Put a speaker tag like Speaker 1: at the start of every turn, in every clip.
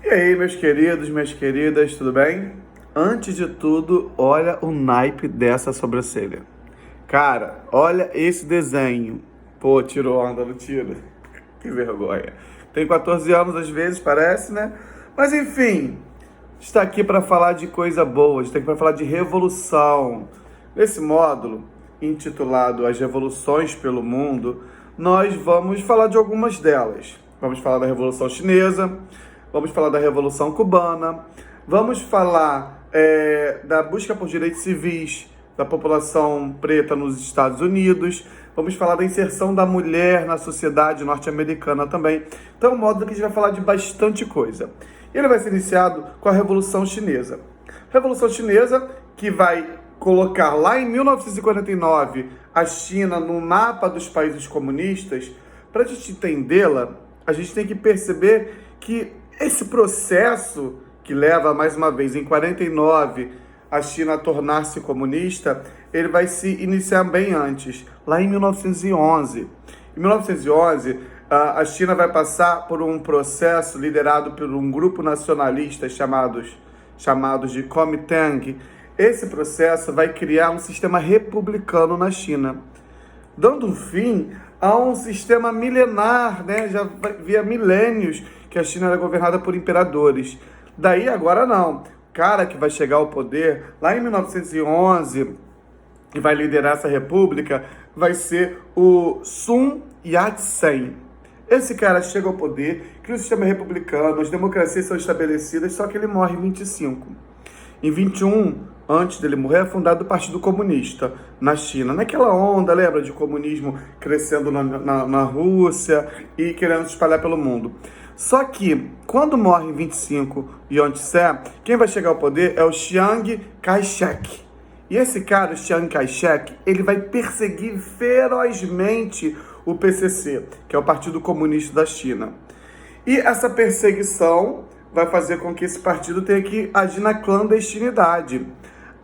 Speaker 1: E aí, meus queridos, minhas queridas, tudo bem? Antes de tudo, olha o naipe dessa sobrancelha. Cara, olha esse desenho. Pô, tirou onda, não tira? Que vergonha. Tem 14 anos às vezes, parece, né? Mas enfim, está aqui para falar de coisa boa, está aqui para falar de revolução. Nesse módulo, intitulado As Revoluções pelo Mundo, nós vamos falar de algumas delas. Vamos falar da Revolução Chinesa, vamos falar da Revolução Cubana, vamos falar da busca por direitos civis da população preta nos Estados Unidos, vamos falar da inserção da mulher na sociedade norte-americana também. Então é um módulo que a gente vai falar de bastante coisa. Ele vai ser iniciado com a Revolução Chinesa. Revolução Chinesa que vai colocar lá em 1949 a China no mapa dos países comunistas. Para a gente entendê-la, a gente tem que perceber que esse processo que leva, mais uma vez, em 49, a China a tornar-se comunista, ele vai se iniciar bem antes, lá em 1911. Em 1911, a China vai passar por um processo liderado por um grupo nacionalista chamados de Kuomintang. Esse processo vai criar um sistema republicano na China, dando fim a um sistema milenar, né? Já havia milênios que a China era governada por imperadores. Daí agora não. O cara que vai chegar ao poder lá em 1911 e vai liderar essa república vai ser o Sun Yat-sen. Esse cara chega ao poder, cria um sistema republicano, as democracias são estabelecidas, só que ele morre em 25. Em 21, antes dele morrer, é fundado o Partido Comunista na China. Naquela onda, lembra, de comunismo crescendo na Rússia e querendo se espalhar pelo mundo. Só que, quando morre em 25 Yuan Tse, quem vai chegar ao poder é o Chiang Kai-shek. E esse cara, o Chiang Kai-shek, ele vai perseguir ferozmente o PCC, que é o Partido Comunista da China. E essa perseguição vai fazer com que esse partido tenha que agir na clandestinidade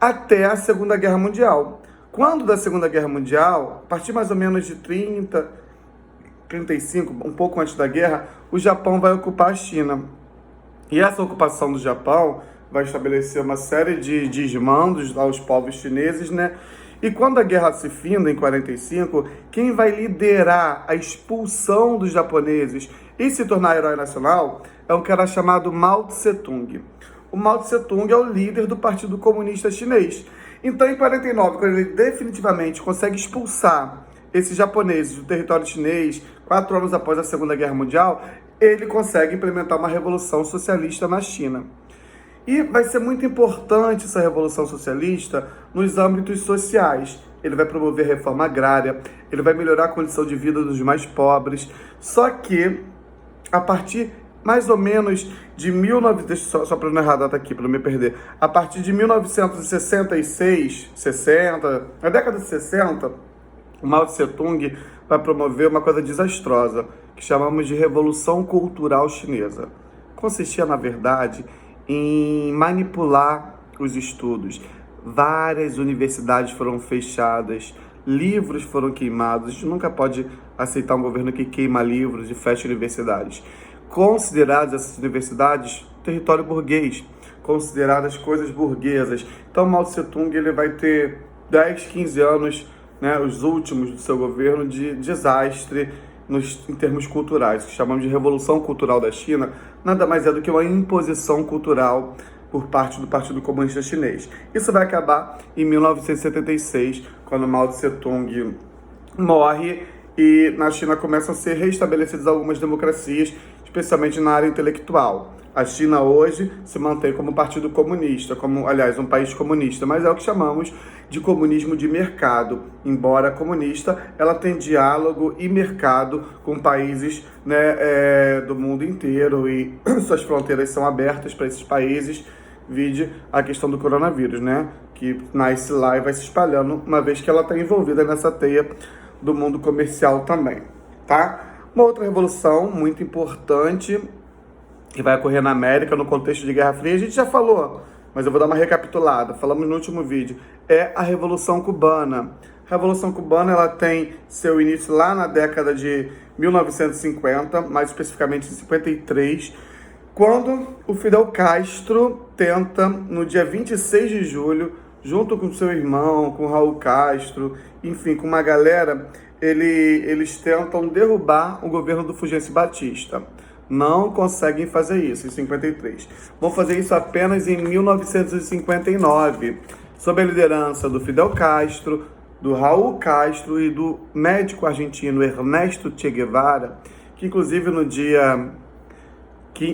Speaker 1: até a Segunda Guerra Mundial. Quando da Segunda Guerra Mundial, a partir mais ou menos de 35, um pouco antes da guerra, o Japão vai ocupar a China. E essa ocupação do Japão vai estabelecer uma série de desmandos aos povos chineses, né? E quando a guerra se finda, em 45, quem vai liderar a expulsão dos japoneses e se tornar herói nacional é um cara chamado Mao Tse-tung. O Mao Tse-tung é o líder do Partido Comunista Chinês. Então, em 49, quando ele definitivamente consegue expulsar esses japoneses do território chinês, 4 anos após a Segunda Guerra Mundial, ele consegue implementar uma revolução socialista na China. E vai ser muito importante essa revolução socialista nos âmbitos sociais. Ele vai promover reforma agrária, ele vai melhorar a condição de vida dos mais pobres. Só que, a partir mais ou menos de 1900, só para não errar a data aqui, para não me perder, a partir de 1966, 60, na década de 60, o Mao Tse-tung vai promover uma coisa desastrosa, que chamamos de Revolução Cultural Chinesa. Consistia, na verdade, em manipular os estudos. Várias universidades foram fechadas, livros foram queimados. A gente nunca pode aceitar um governo que queima livros e fecha universidades. Consideradas essas universidades território burguês, consideradas coisas burguesas. Então, Mao Tse-tung ele vai ter 10, 15 anos, né, os últimos do seu governo, de desastre em termos culturais, que chamamos de Revolução Cultural da China, nada mais é do que uma imposição cultural por parte do Partido Comunista Chinês. Isso vai acabar em 1976, quando Mao Tse-tung morre e na China começam a ser restabelecidas algumas democracias, especialmente na área intelectual. A China hoje se mantém como partido comunista, aliás, um país comunista, mas é o que chamamos de comunismo de mercado. Embora comunista, ela tem diálogo e mercado com países, né, do mundo inteiro e suas fronteiras são abertas para esses países, vide a questão do coronavírus, né, que nasce lá e vai se espalhando, uma vez que ela está envolvida nessa teia do mundo comercial também, tá? Uma outra revolução muito importante que vai ocorrer na América no contexto de Guerra Fria, a gente já falou, mas eu vou dar uma recapitulada, falamos no último vídeo, é a Revolução Cubana. A Revolução Cubana ela tem seu início lá na década de 1950, mais especificamente em 53, Quando o Fidel Castro tenta, no dia 26 de julho, junto com seu irmão, com Raul Castro, enfim, com uma galera, eles tentam derrubar o governo do Fulgêncio Batista. Não conseguem fazer isso em 53. Vão fazer isso apenas em 1959, sob a liderança do Fidel Castro, do Raul Castro e do médico argentino Ernesto Che Guevara, que inclusive no dia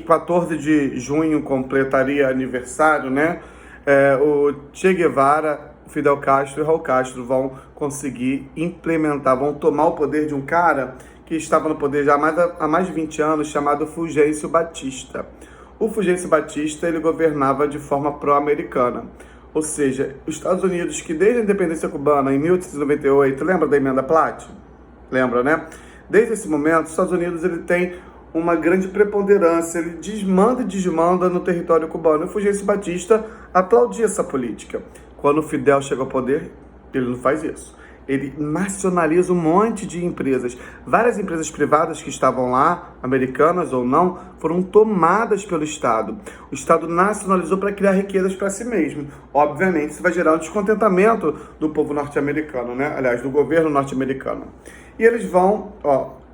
Speaker 1: 14 de junho completaria aniversário, né? O Che Guevara, Fidel Castro e Raul Castro vão conseguir implementar, vão tomar o poder de um cara que estava no poder já há mais de 20 anos, chamado Fulgêncio Batista. O Fulgêncio Batista, ele governava de forma pró-americana. Ou seja, os Estados Unidos, que desde a independência cubana, em 1898, lembra da Emenda Platt? Lembra, né? Desde esse momento, os Estados Unidos ele tem uma grande preponderância, ele desmanda e desmanda no território cubano. E o Fulgêncio Batista aplaudia essa política. Quando o Fidel chega ao poder, ele não faz isso. Ele nacionaliza um monte de empresas. Várias empresas privadas que estavam lá, americanas ou não, foram tomadas pelo Estado. O Estado nacionalizou para criar riquezas para si mesmo. Obviamente, isso vai gerar um descontentamento do povo norte-americano, né? Aliás, do governo norte-americano. E eles vão,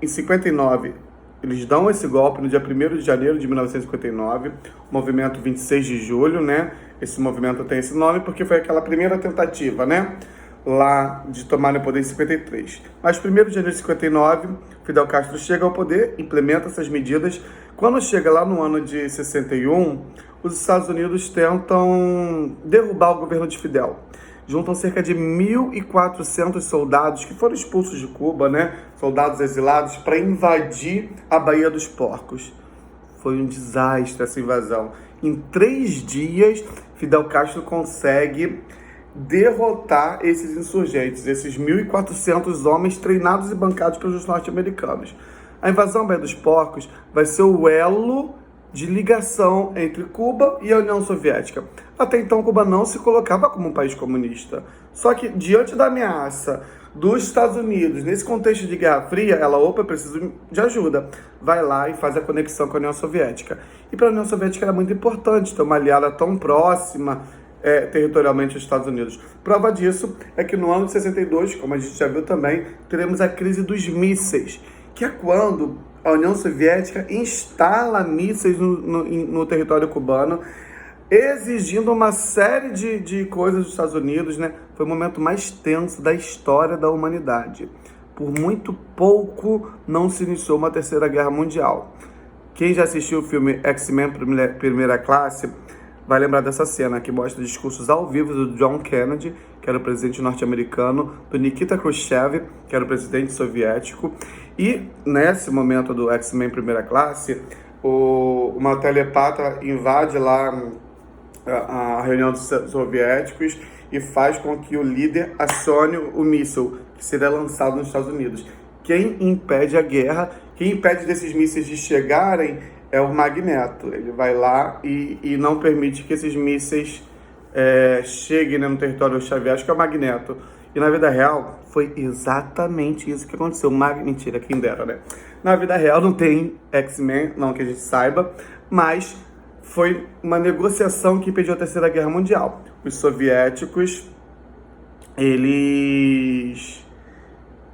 Speaker 1: em 59, eles dão esse golpe no dia 1º de janeiro de 1959, movimento 26 de julho, né? Esse movimento tem esse nome porque foi aquela primeira tentativa, né? Lá de tomar o poder em 53. Mas 1º de janeiro de 59, Fidel Castro chega ao poder, implementa essas medidas. Quando chega lá no ano de 61, os Estados Unidos tentam derrubar o governo de Fidel. Juntam cerca de 1.400 soldados que foram expulsos de Cuba, né? Soldados exilados, para invadir a Baía dos Porcos. Foi um desastre essa invasão. Em 3 dias, Fidel Castro consegue derrotar esses insurgentes, esses 1.400 homens treinados e bancados pelos norte-americanos. A invasão à Baía dos Porcos vai ser o elo de ligação entre Cuba e a União Soviética. Até então, Cuba não se colocava como um país comunista. Só que, diante da ameaça dos Estados Unidos, nesse contexto de Guerra Fria, ela, preciso de ajuda. Vai lá e faz a conexão com a União Soviética. E para a União Soviética era muito importante ter uma aliada tão próxima territorialmente aos Estados Unidos. Prova disso é que no ano de 62, como a gente já viu também, teremos a crise dos mísseis, que é quando a União Soviética instala mísseis no território cubano, exigindo uma série de coisas dos Estados Unidos, né? Foi o momento mais tenso da história da humanidade. Por muito pouco não se iniciou uma terceira guerra mundial. Quem já assistiu o filme X-Men Primeira Classe vai lembrar dessa cena que mostra discursos ao vivo do John Kennedy, que era o presidente norte-americano, do Nikita Khrushchev, que era o presidente soviético, e nesse momento do X-Men Primeira Classe, uma telepata invade lá a reunião dos soviéticos e faz com que o líder acione o míssil que seria lançado nos Estados Unidos. Quem impede a guerra, quem impede desses mísseis de chegarem é o Magneto. Ele vai lá e não permite que esses mísseis cheguem, né, no território soviético, é o Magneto. E na vida real, foi exatamente isso que aconteceu. Mentira, quem dera, né? Na vida real não tem X-Men, não que a gente saiba, mas foi uma negociação que impediu a Terceira Guerra Mundial. Os soviéticos, eles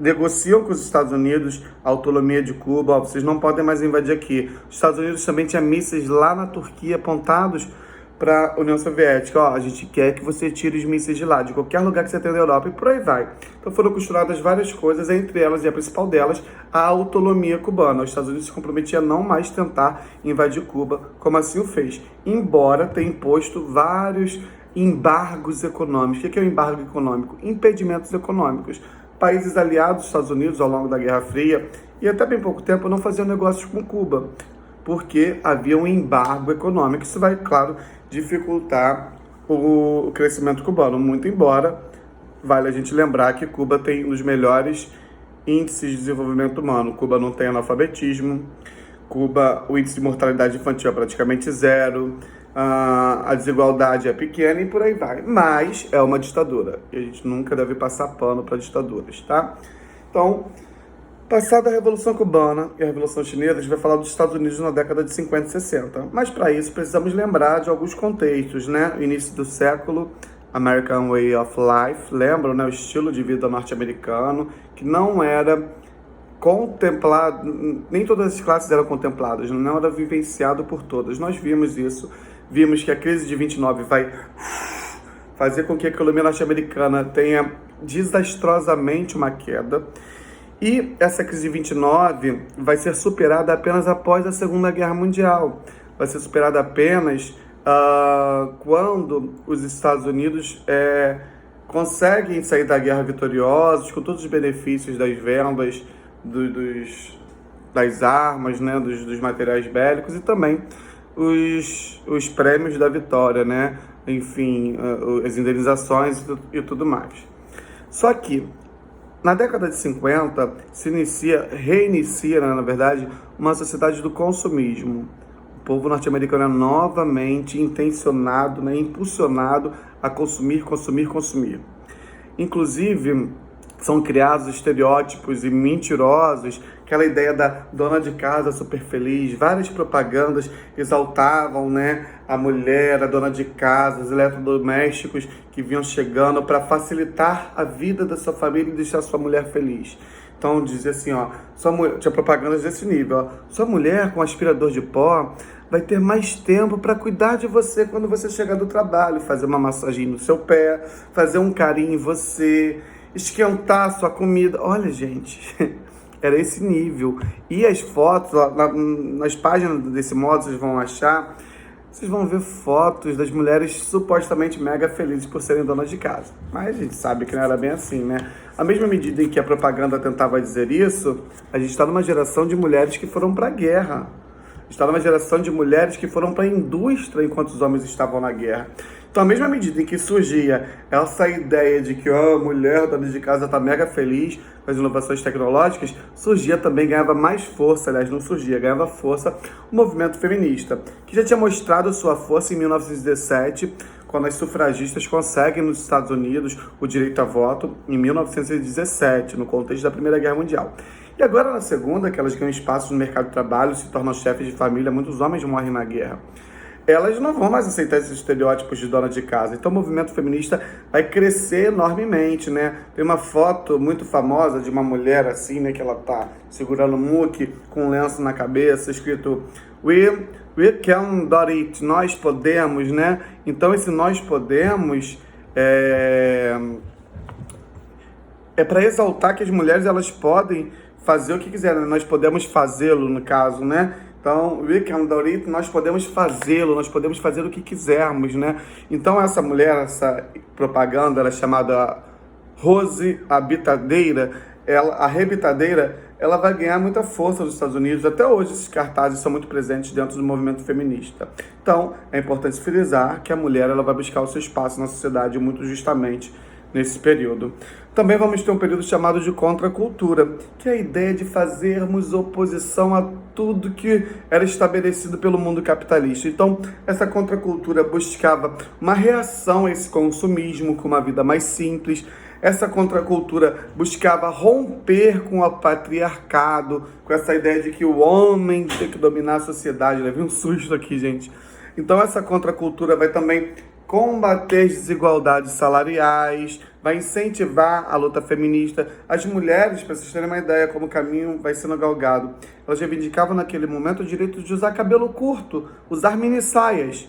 Speaker 1: negociam com os Estados Unidos a autonomia de Cuba. Vocês não podem mais invadir aqui. Os Estados Unidos também tinham mísseis lá na Turquia apontados para a União Soviética. A gente quer que você tire os mísseis de lá, de qualquer lugar que você tenha na Europa, e por aí vai. Então foram costuradas várias coisas, entre elas, e a principal delas, a autonomia cubana. Os Estados Unidos se comprometiam a não mais tentar invadir Cuba, como assim o fez, embora tenha imposto vários embargos econômicos. O que é um embargo econômico? Impedimentos econômicos. Países aliados dos Estados Unidos ao longo da Guerra Fria, e até bem pouco tempo, não faziam negócios com Cuba, porque havia um embargo econômico. Isso vai, claro, dificultar o crescimento cubano, muito embora vale a gente lembrar que Cuba tem um dos melhores índices de desenvolvimento humano. Cuba não tem analfabetismo, Cuba, o índice de mortalidade infantil é praticamente zero, a desigualdade é pequena e por aí vai. Mas é uma ditadura e a gente nunca deve passar pano para ditaduras, tá? Então, Passada a Revolução Cubana e a Revolução Chinesa, a gente vai falar dos Estados Unidos na década de 50 e 60. Mas para isso precisamos lembrar de alguns contextos, né? Início do século, American Way of Life, lembram, né? O estilo de vida norte-americano, que não era contemplado, nem todas as classes eram contempladas, não era vivenciado por todas. Nós vimos isso, vimos que a crise de 29 vai fazer com que a economia norte-americana tenha desastrosamente uma queda. E essa crise de 29 vai ser superada apenas após a Segunda Guerra Mundial. Vai ser superada apenas quando os Estados Unidos conseguem sair da guerra vitoriosos, com todos os benefícios das vendas, das armas, né, dos materiais bélicos e também os prêmios da vitória, né? Enfim, as indenizações e tudo mais. Só que na década de 50 reinicia, na verdade, uma sociedade do consumismo. O povo norte-americano é novamente intencionado, né, impulsionado a consumir. Inclusive, são criados estereótipos e mentirosos, aquela ideia da dona de casa super feliz, várias propagandas exaltavam, né, a mulher, a dona de casa, os eletrodomésticos que vinham chegando para facilitar a vida da sua família e deixar sua mulher feliz. Então dizia assim, tinha propagandas desse nível, sua mulher com aspirador de pó vai ter mais tempo para cuidar de você quando você chegar do trabalho, fazer uma massagem no seu pé, fazer um carinho em você, esquentar a sua comida. Olha, gente, era esse nível. E as fotos, nas páginas desse modo, vocês vão ver fotos das mulheres supostamente mega felizes por serem donas de casa. Mas a gente sabe que não era bem assim, né? À mesma medida em que a propaganda tentava dizer isso, a gente está numa geração de mulheres que foram para a guerra. Está numa geração de mulheres que foram para a indústria enquanto os homens estavam na guerra. Então, à mesma medida em que surgia essa ideia de que a mulher dona de casa está mega feliz com as inovações tecnológicas, surgia também, ganhava mais força, aliás, não surgia, ganhava força o movimento feminista, que já tinha mostrado sua força em 1917, quando as sufragistas conseguem nos Estados Unidos o direito a voto, em 1917, no contexto da Primeira Guerra Mundial. E agora, na Segunda, que elas ganham espaço no mercado de trabalho, se tornam chefes de família, muitos homens morrem na guerra. Elas não vão mais aceitar esses estereótipos de dona de casa. Então o movimento feminista vai crescer enormemente, né? Tem uma foto muito famosa de uma mulher assim, né? Que ela tá segurando um muque com um lenço na cabeça, escrito We can do it, nós podemos, né? Então esse nós podemos é para exaltar que as mulheres elas podem fazer o que quiserem, nós podemos fazê-lo no caso, né? Então, we can do it, nós podemos fazê-lo, nós podemos fazer o que quisermos, né? Então, essa mulher, essa propaganda, ela é chamada Rose Abitadeira, a rebitadeira, ela vai ganhar muita força nos Estados Unidos. Até hoje, esses cartazes são muito presentes dentro do movimento feminista. Então, é importante frisar que a mulher ela vai buscar o seu espaço na sociedade muito justamente nesse período. Também vamos ter um período chamado de contracultura, que é a ideia de fazermos oposição a tudo que era estabelecido pelo mundo capitalista. Então, essa contracultura buscava uma reação a esse consumismo com uma vida mais simples. Essa contracultura buscava romper com o patriarcado, com essa ideia de que o homem tem que dominar a sociedade. Levei um susto aqui, gente. Então, essa contracultura vai também combater as desigualdades salariais, vai incentivar a luta feminista. As mulheres, para vocês terem uma ideia como o caminho vai sendo galgado, elas reivindicavam naquele momento o direito de usar cabelo curto, usar mini saias.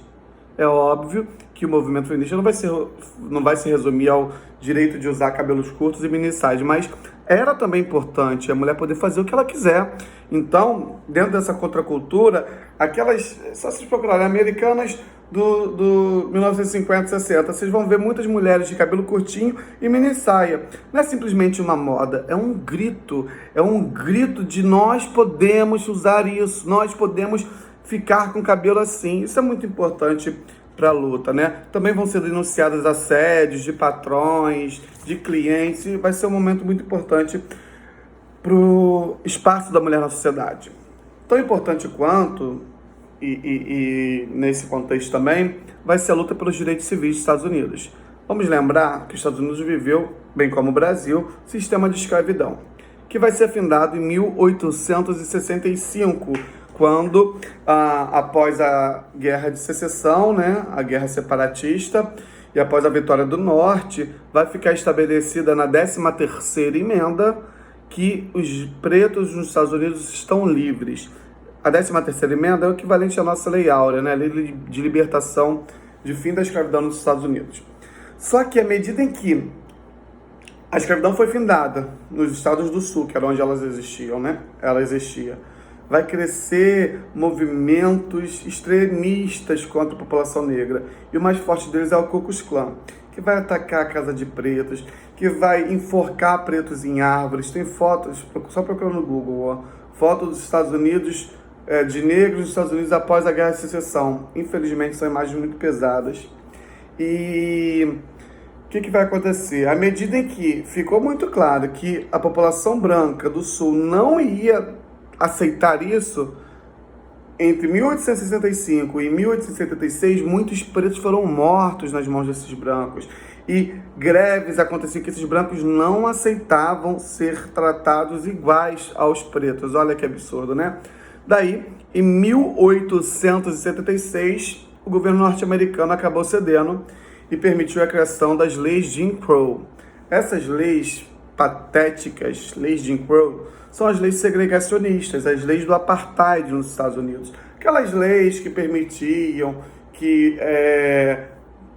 Speaker 1: É óbvio que o movimento feminista não vai se resumir ao direito de usar cabelos curtos e mini saias, mas era também importante a mulher poder fazer o que ela quiser. Então, dentro dessa contracultura, só se procurarem, americanas do 1950, 60, vocês vão ver muitas mulheres de cabelo curtinho e mini saia. Não é simplesmente uma moda, é um grito de nós podemos usar isso, nós podemos ficar com cabelo assim. Isso é muito importante para a luta, né? Também vão ser denunciados assédios de patrões, de clientes, e vai ser um momento muito importante para o espaço da mulher na sociedade. Tão importante quanto, e nesse contexto também, vai ser a luta pelos direitos civis dos Estados Unidos. Vamos lembrar que os Estados Unidos viveu, bem como o Brasil, sistema de escravidão. que vai ser findado em 1865, quando, após a Guerra de Secessão, né, a Guerra Separatista, e após a vitória do Norte, vai ficar estabelecida na 13ª emenda que os pretos nos Estados Unidos estão livres. A 13ª emenda é o equivalente à nossa Lei Áurea, né? A Lei de Libertação de Fim da Escravidão nos Estados Unidos. Só que à medida em que a escravidão foi findada nos Estados do Sul, que era onde elas existiam, né? Ela existia. Vai crescer movimentos extremistas contra a população negra. E o mais forte deles é o Ku Klux Klan, que vai atacar a casa de pretos, que vai enforcar pretos em árvores. Tem fotos, só procurando no Google, ó, foto dos Estados Unidos, de negros nos Estados Unidos após a Guerra de Secessão. Infelizmente, são imagens muito pesadas. E o que vai acontecer? À medida em que ficou muito claro que a população branca do Sul não ia aceitar isso, entre 1865 e 1876, muitos pretos foram mortos nas mãos desses brancos. E greves aconteciam que esses brancos não aceitavam ser tratados iguais aos pretos. Olha que absurdo, né? Daí, em 1876, o governo norte-americano acabou cedendo e permitiu a criação das leis Jim Crow. Essas leis patéticas, leis Jim Crow, são as leis segregacionistas, as leis do apartheid nos Estados Unidos. Aquelas leis que permitiam que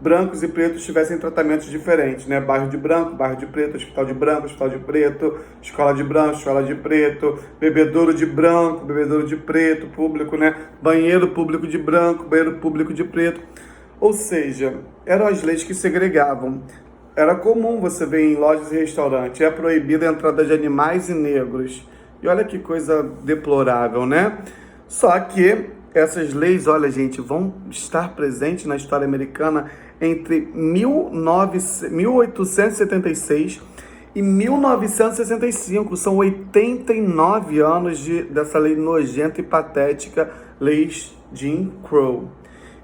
Speaker 1: brancos e pretos tivessem tratamentos diferentes, né? Bairro de branco, bairro de preto, hospital de branco, hospital de preto, escola de branco, escola de preto, bebedouro de branco, bebedouro de preto, público, né? Banheiro público de branco, banheiro público de preto. Ou seja, eram as leis que segregavam. Era comum você ver em lojas e restaurantes, é proibida a entrada de animais e negros. E olha que coisa deplorável, né? Só que essas leis, olha gente, vão estar presentes na história americana entre 1876 e 1965. São 89 anos dessa lei nojenta e patética, leis Jim Crow.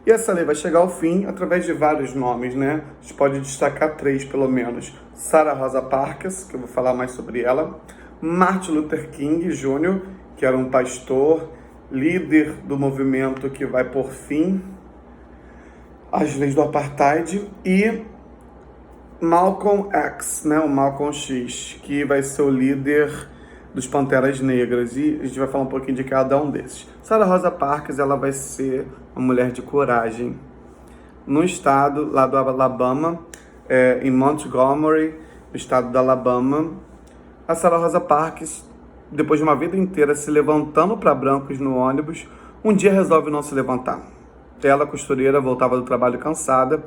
Speaker 1: E essa lei vai chegar ao fim através de vários nomes, né? A gente pode destacar 3, pelo menos. Sarah Rosa Parks, que eu vou falar mais sobre ela. Martin Luther King Jr., que era um pastor, líder do movimento que vai por fim às leis do apartheid. E Malcolm X, né? O Malcolm X, que vai ser o líder dos Panteras Negras, e a gente vai falar um pouquinho de cada um desses. Sarah Rosa Parks, ela vai ser uma mulher de coragem. No estado lá do Alabama, em Montgomery, no estado do Alabama, a Sarah Rosa Parks, depois de uma vida inteira se levantando para brancos no ônibus, um dia resolve não se levantar. Ela, costureira, voltava do trabalho cansada,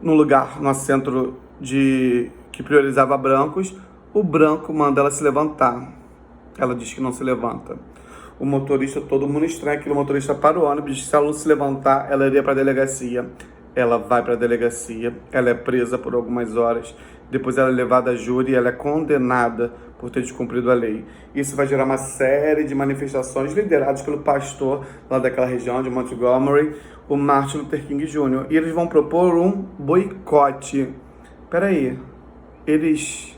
Speaker 1: no centro que priorizava brancos. O branco manda ela se levantar. Ela diz que não se levanta. O motorista, todo mundo estranha, aquele motorista para o ônibus, diz que se ela não se levantar, ela iria para a delegacia. Ela vai para a delegacia, ela é presa por algumas horas, depois ela é levada a júri e ela é condenada por ter descumprido a lei. Isso vai gerar uma série de manifestações lideradas pelo pastor lá daquela região de Montgomery, o Martin Luther King Jr. E eles vão propor um boicote. Peraí, eles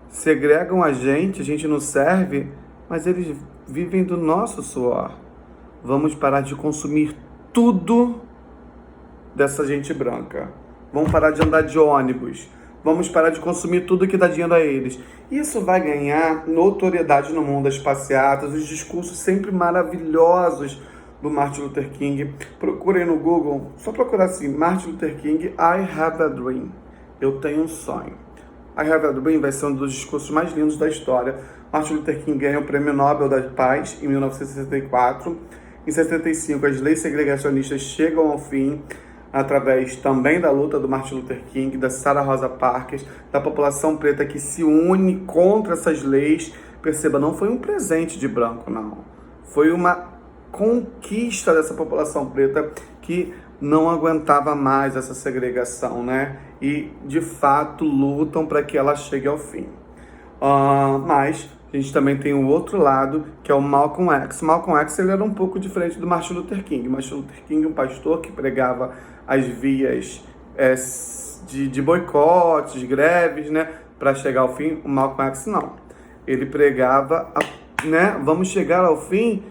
Speaker 1: segregam a gente não serve, mas eles vivem do nosso suor. Vamos parar de consumir tudo dessa gente branca. Vamos parar de andar de ônibus. Vamos parar de consumir tudo que dá dinheiro a eles. Isso vai ganhar notoriedade no mundo das passeatas, os discursos sempre maravilhosos do Martin Luther King. Procurem no Google, só procurar assim, Martin Luther King, I Have a Dream. Eu tenho um sonho. I Have a Dream vai ser um dos discursos mais lindos da história. Martin Luther King ganhou o Prêmio Nobel da Paz em 1964. Em 75, as leis segregacionistas chegam ao fim, através também da luta do Martin Luther King, da Sarah Rosa Parks, da população preta que se une contra essas leis. Perceba, não foi um presente de branco, não. Foi uma conquista dessa população preta que não aguentava mais essa segregação, né? E, de fato, lutam para que ela chegue ao fim. Mas a gente também tem o outro lado, que é o Malcolm X. Malcolm X, ele era um pouco diferente do Martin Luther King. Martin Luther King, um pastor que pregava as vias de boicotes, greves, né? Para chegar ao fim. O Malcolm X, não. ele pregava, né, vamos chegar ao fim.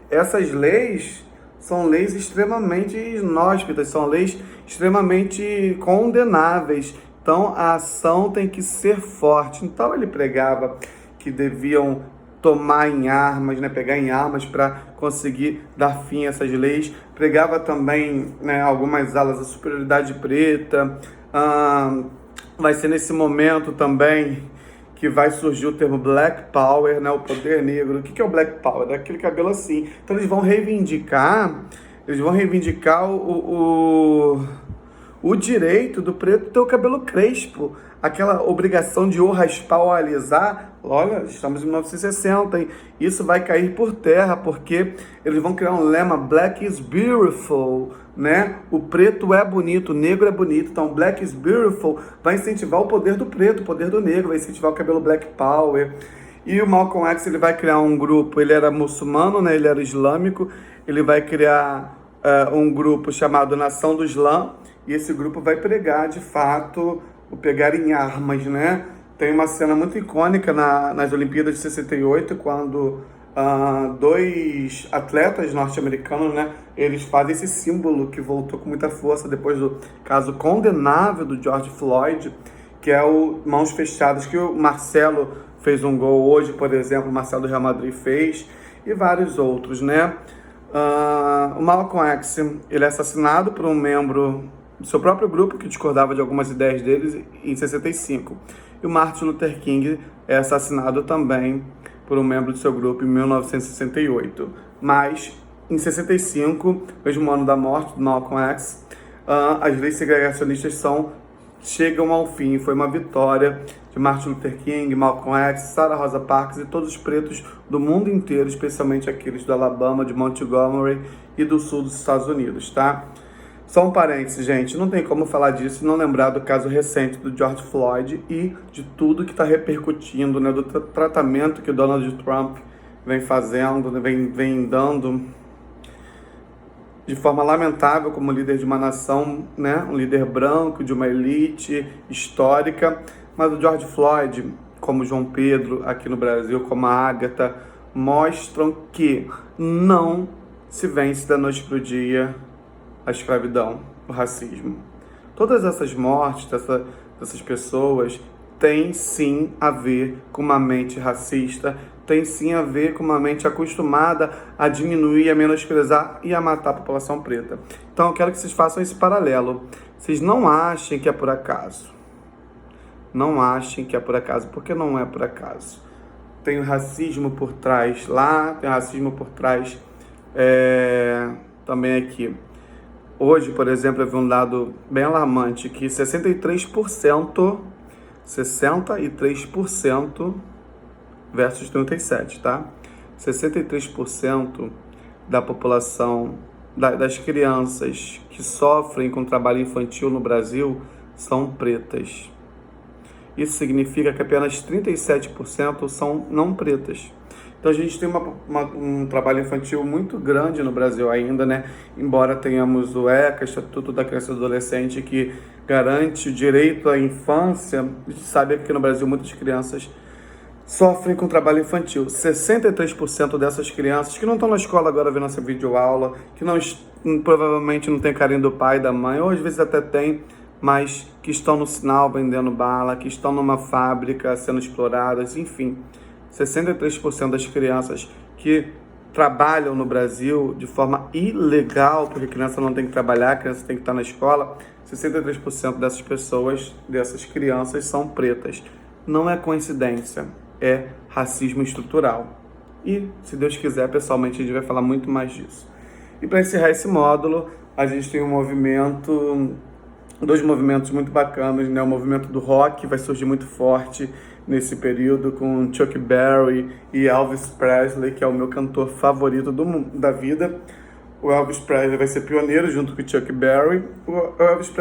Speaker 1: Essas leis são leis extremamente inóspitas, são leis extremamente condenáveis. Então, a ação tem que ser forte. Então, ele pregava que deviam tomar em armas, né, pegar em armas para conseguir dar fim a essas leis. Pregava também, né, algumas alas da superioridade preta. Vai ser nesse momento também que vai surgir o termo Black Power, né, o poder negro. O que é o Black Power? É aquele cabelo assim. Então eles vão reivindicar o direito do preto ter o cabelo crespo, aquela obrigação de ou raspar ou alisar. Olha, estamos em 1960, hein? Isso vai cair por terra, porque eles vão criar um lema, Black is beautiful, né? O preto é bonito, o negro é bonito. Então, Black is beautiful vai incentivar o poder do preto, o poder do negro, vai incentivar o cabelo Black Power. E o Malcolm X, ele vai criar um grupo, ele era muçulmano, né? Ele era islâmico, ele vai criar um grupo chamado Nação do Islã, e esse grupo vai pregar, de fato, o pegar em armas, né? Tem uma cena muito icônica nas Olimpíadas de 68, quando dois atletas norte-americanos, né, eles fazem esse símbolo que voltou com muita força depois do caso condenável do George Floyd, que é o mãos fechadas, que o Marcelo fez um gol hoje, por exemplo, o Marcelo do Real Madrid fez, e vários outros, né? O Malcolm X, ele é assassinado por um membro do seu próprio grupo que discordava de algumas ideias deles em 65. E o Martin Luther King é assassinado também por um membro do seu grupo em 1968. Mas, em 65, mesmo ano da morte do Malcolm X, as leis segregacionistas chegam ao fim. Foi uma vitória de Martin Luther King, Malcolm X, Sarah Rosa Parks e todos os pretos do mundo inteiro, especialmente aqueles do Alabama, de Montgomery e do sul dos Estados Unidos, tá? Só um parênteses, gente, não tem como falar disso e não lembrar do caso recente do George Floyd e de tudo que está repercutindo, né, do tratamento que o Donald Trump vem fazendo, vem dando de forma lamentável como líder de uma nação, né, um líder branco, de uma elite histórica. Mas o George Floyd, como o João Pedro aqui no Brasil, como a Ágata, mostram que não se vence da noite para o dia a escravidão, o racismo. Todas essas mortes dessas pessoas têm sim a ver com uma mente racista, tem sim a ver com uma mente acostumada a diminuir, a menosprezar e a matar a população preta. Então eu quero que vocês façam esse paralelo. Vocês não achem que é por acaso. Não achem que é por acaso, porque não é por acaso. Tem o racismo por trás lá, tem o racismo por trás também aqui. Hoje, por exemplo, eu vi um dado bem alarmante, que 63% versus 37%, tá? 63% da população, das crianças que sofrem com trabalho infantil no Brasil são pretas. Isso significa que apenas 37% são não pretas. Então a gente tem um trabalho infantil muito grande no Brasil ainda, né? Embora tenhamos o ECA, Estatuto da Criança e do Adolescente, que garante o direito à infância, a gente sabe que aqui no Brasil muitas crianças sofrem com trabalho infantil. 63% dessas crianças que não estão na escola agora vendo essa videoaula, que provavelmente não tem carinho do pai e da mãe, ou às vezes até tem, mas que estão no sinal vendendo bala, que estão numa fábrica sendo exploradas, enfim. 63% das crianças que trabalham no Brasil de forma ilegal, porque a criança não tem que trabalhar, a criança tem que estar na escola, 63% dessas pessoas, dessas crianças, são pretas. Não é coincidência, é racismo estrutural. E, se Deus quiser, pessoalmente, a gente vai falar muito mais disso. E para encerrar esse módulo, a gente tem dois movimentos muito bacanas, né? O movimento do rock vai surgir muito forte nesse período, com Chuck Berry e Elvis Presley, que é o meu cantor favorito da vida. O Elvis Presley vai ser pioneiro junto com o Chuck Berry. O Elvis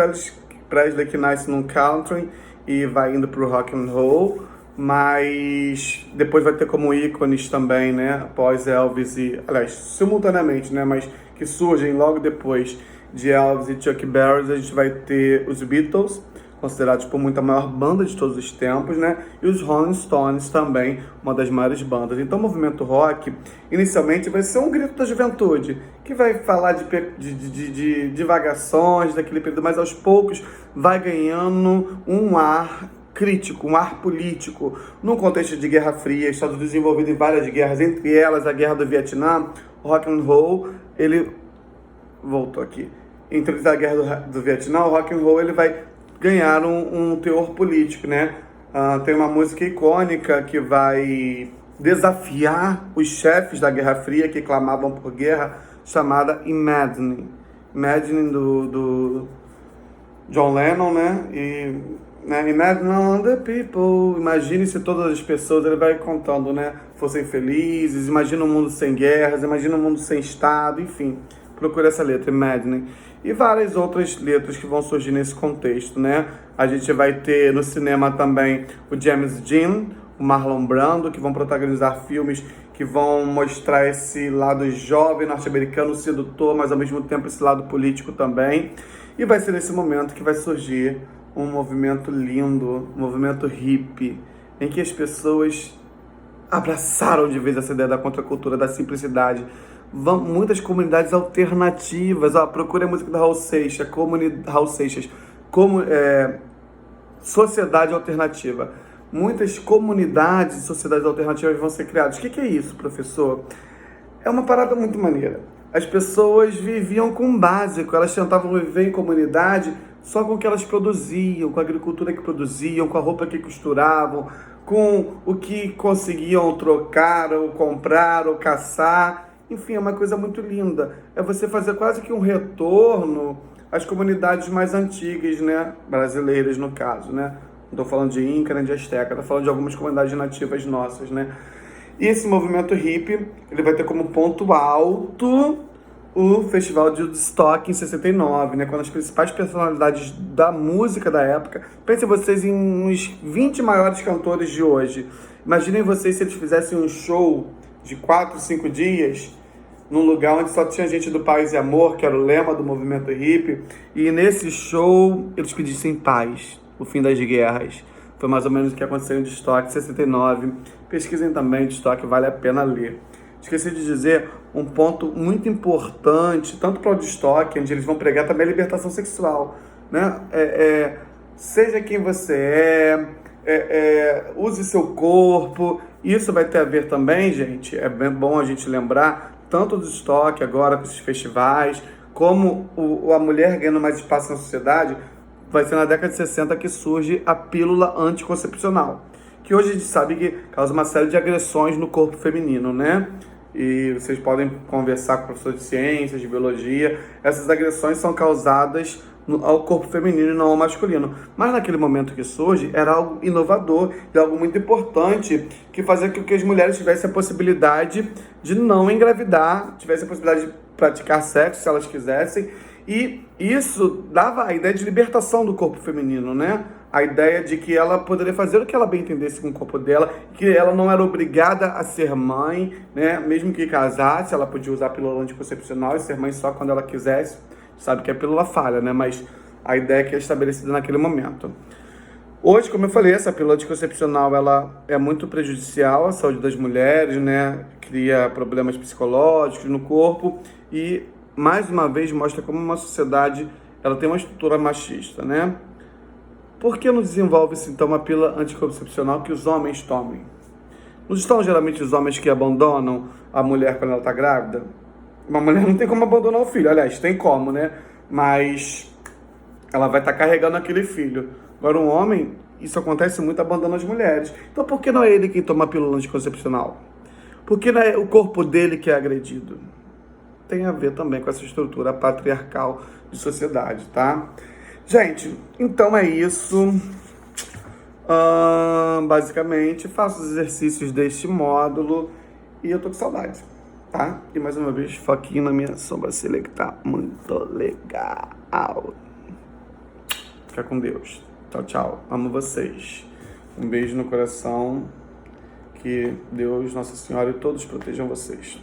Speaker 1: Presley que nasce num country e vai indo pro rock and roll, mas depois vai ter como ícones também, né, após Elvis aliás, simultaneamente, né, mas que surgem logo depois de Elvis e Chuck Berry, a gente vai ter os Beatles, considerados por muita maior banda de todos os tempos, né? E os Rolling Stones também, uma das maiores bandas. Então o movimento rock, inicialmente, vai ser um grito da juventude, que vai falar de divagações daquele período, mas aos poucos vai ganhando um ar crítico, um ar político, num contexto de Guerra Fria, Estados Unidos envolvido em várias guerras, entre elas a Guerra do Vietnã. O rock and roll, ele voltou aqui. Entre a Guerra do Vietnã, o rock and roll ele vai ganhar um teor político, né? Tem uma música icônica que vai desafiar os chefes da Guerra Fria que clamavam por guerra, chamada Imagine. Imagine do John Lennon, né? Imagine all the people, imagine se todas as pessoas, ele vai contando, né? Fossem felizes, imagina um mundo sem guerras, imagina um mundo sem Estado, enfim. Procure essa letra, Imagine. E várias outras letras que vão surgir nesse contexto, né? A gente vai ter no cinema também o James Dean, o Marlon Brando, que vão protagonizar filmes que vão mostrar esse lado jovem norte-americano, sedutor, mas ao mesmo tempo esse lado político também. E vai ser nesse momento que vai surgir um movimento lindo, um movimento hippie, em que as pessoas abraçaram de vez essa ideia da contracultura, da simplicidade. Muitas comunidades alternativas, procure a música da Raul Seixas, sociedade alternativa. Muitas comunidades e sociedades alternativas vão ser criadas. O que é isso, professor? É uma parada muito maneira. As pessoas viviam com o básico, elas tentavam viver em comunidade só com o que elas produziam, com a agricultura que produziam, com a roupa que costuravam, com o que conseguiam trocar, ou comprar, ou caçar. Enfim, é uma coisa muito linda. É você fazer quase que um retorno às comunidades mais antigas, né? Brasileiras, no caso, né? Não estou falando de Inca, nem de Azteca, estou falando de algumas comunidades nativas nossas, né? E esse movimento hippie, ele vai ter como ponto alto o Festival de Woodstock em 69, né? Quando as principais personalidades da música da época... Pensem vocês em uns 20 maiores cantores de hoje. Imaginem vocês se eles fizessem um show de 4, 5 dias, num lugar onde só tinha gente do paz e amor, que era o lema do movimento hippie, e nesse show eles pedissem paz, o fim das guerras. Foi mais ou menos o que aconteceu em Woodstock, 69. Pesquisem também, Woodstock, vale a pena ler. Esqueci de dizer um ponto muito importante, tanto para o Woodstock, onde eles vão pregar também a libertação sexual, né? Seja quem você use seu corpo. Isso vai ter a ver também, gente, é bem bom a gente lembrar, tanto do Woodstock agora com esses festivais, como a mulher ganhando mais espaço na sociedade. Vai ser na década de 60 que surge a pílula anticoncepcional, que hoje a gente sabe que causa uma série de agressões no corpo feminino, né? E vocês podem conversar com professores de ciências, de biologia. Essas agressões são causadas ao corpo feminino e não ao masculino. Mas naquele momento que surge, era algo inovador e algo muito importante, que fazia com que as mulheres tivessem a possibilidade de não engravidar, tivessem a possibilidade de praticar sexo se elas quisessem. E isso dava a ideia de libertação do corpo feminino, né? A ideia de que ela poderia fazer o que ela bem entendesse com o corpo dela, que ela não era obrigada a ser mãe, né? Mesmo que casasse, ela podia usar a pílula anticoncepcional e ser mãe só quando ela quisesse. Sabe que a pílula falha, né? Mas a ideia que é estabelecida naquele momento. Hoje, como eu falei, essa pílula anticoncepcional ela é muito prejudicial à saúde das mulheres, né? Cria problemas psicológicos no corpo e, mais uma vez, mostra como uma sociedade ela tem uma estrutura machista, né? Por que não desenvolve-se, então, uma pílula anticoncepcional que os homens tomem? Não estão geralmente os homens que abandonam a mulher quando ela está grávida? Uma mulher não tem como abandonar o filho. Aliás, tem como, né? Mas ela vai estar carregando aquele filho. Agora, um homem, isso acontece muito, abandona as mulheres. Então, por que não é ele quem toma a pílula anticoncepcional? Por que não é o corpo dele que é agredido? Tem a ver também com essa estrutura patriarcal de sociedade, tá? Gente, então é isso. Basicamente, faço os exercícios deste módulo e eu tô com saudade, tá? E mais uma vez, foquinho na minha sobrancelha que tá muito legal. Fica com Deus. Tchau, tchau. Amo vocês. Um beijo no coração. Que Deus, Nossa Senhora e todos protejam vocês.